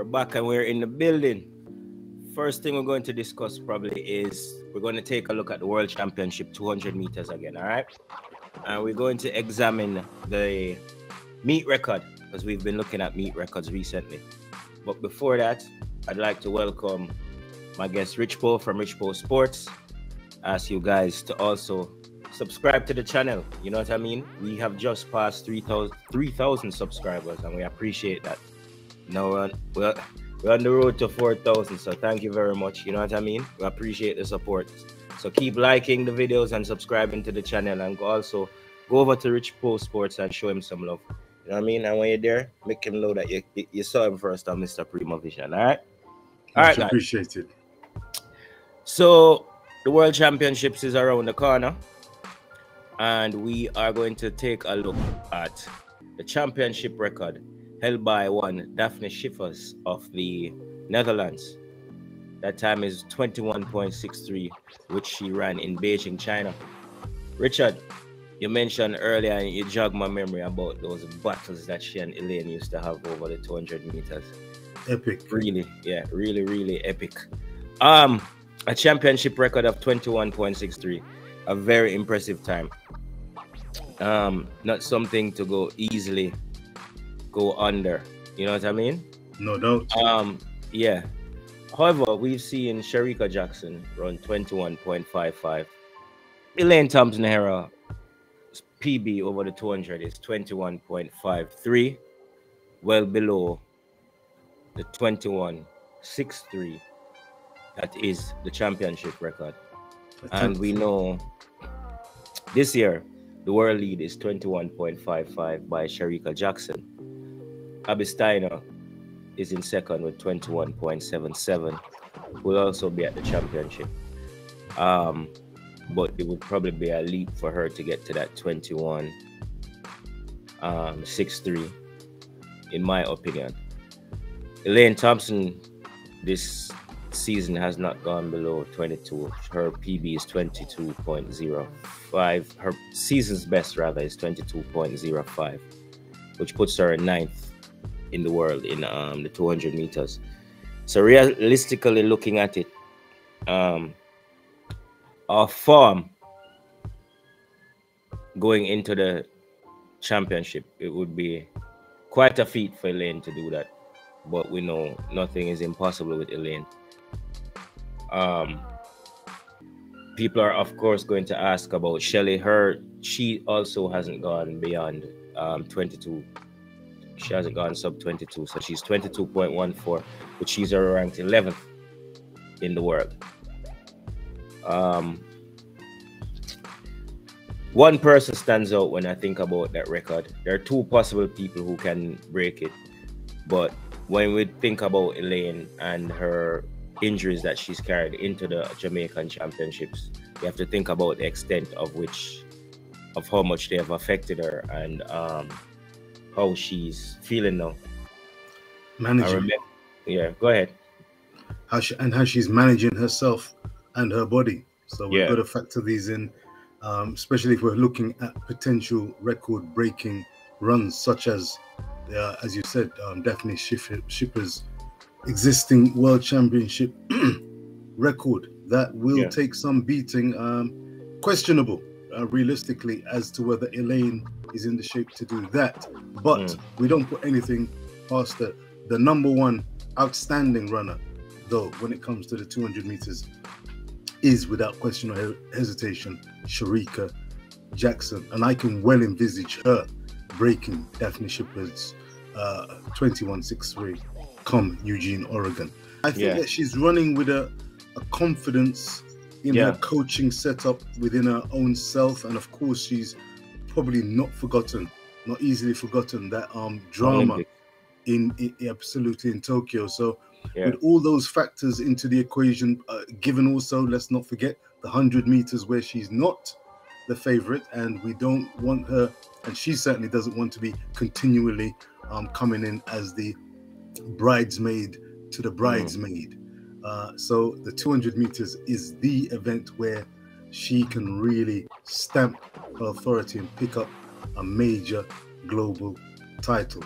back and we're in the building. First thing we're going to discuss probably is we're going to take a look at the World Championship 200 meters again, all right? And we're going to examine the meet record because we've been looking at meet records recently. But before that, I'd like to welcome my guest Rich Poe from Rich Poe Sports. Ask you guys to also subscribe to the channel. You know what I mean? We have just passed 3,000 subscribers and we appreciate that. Now we're on the road to 4,000, so thank you very much. You know what I mean? We appreciate the support. So keep liking the videos and subscribing to the channel, and also go over to Rich Poe Sports and show him some love. You know what I mean? And when you're there, make him know that you saw him first on Mr. Primo Vision. All right? All right, much appreciated. So the World Championships is around the corner, and we are going to take a look at the championship record held by one Dafne Schippers of the Netherlands. That time is 21.63, which she ran in Beijing, China. Richard, you mentioned earlier, and you jogged my memory about those battles that she and Elaine used to have over the 200 meters. Epic. Really, yeah, really epic. A championship record of 21.63, a very impressive time. Not something to go easily go under, you know what I mean? No doubt. Yeah. However, we've seen Shericka Jackson run 21.55. Elaine Thompson-Herah PB over the 200 is 21.53, well below the 21.63 that is the championship record. And we know this year the world lead is 21.55 by Shericka Jackson. Abby Steiner is in second with 21.77. Will also be at the championship. But it would probably be a leap for her to get to that 21.63, in my opinion. Elaine Thompson this season has not gone below 22. Her PB is 22.05. Her season's best rather is 22.05, which puts her in 9th in the world in the 200 meters. So realistically looking at it, our form going into the championship, it would be quite a feat for Elaine to do that. But we know nothing is impossible with Elaine. People are of course going to ask about Shelly. She also hasn't gone beyond 22. She hasn't gone sub 22, so she's 22.14, which she's ranked 11th in the world. One person stands out when I think about that record. There are two possible people who can break it, but when we think about Elaine and her injuries that she's carried into the Jamaican Championships, we have to think about the extent of how much they have affected her and how she's feeling now. Managing. Yeah, go ahead. How she's managing herself and her body. So we've got to factor these in, especially if we're looking at potential record-breaking runs, such as you said, Dafne Schippers' existing World Championship record that will take some beating. Questionable, realistically, as to whether Elaine is in the shape to do that. But we don't put anything past the number one outstanding runner, though, when it comes to the 200 meters, is without question or hesitation Shericka Jackson, and I can well envisage her breaking Dafne Schippers' 21.63 come Eugene, Oregon. I think that she's running with a confidence in her coaching setup within her own self, and of course she's probably not easily forgotten that drama absolutely in Tokyo. So with all those factors into the equation, given also, let's not forget the 100 meters where she's not the favorite, and we don't want her, and she certainly doesn't want to be continually coming in as the bridesmaid to the bridesmaid. So the 200 meters is the event where she can really stamp her authority and pick up a major global title.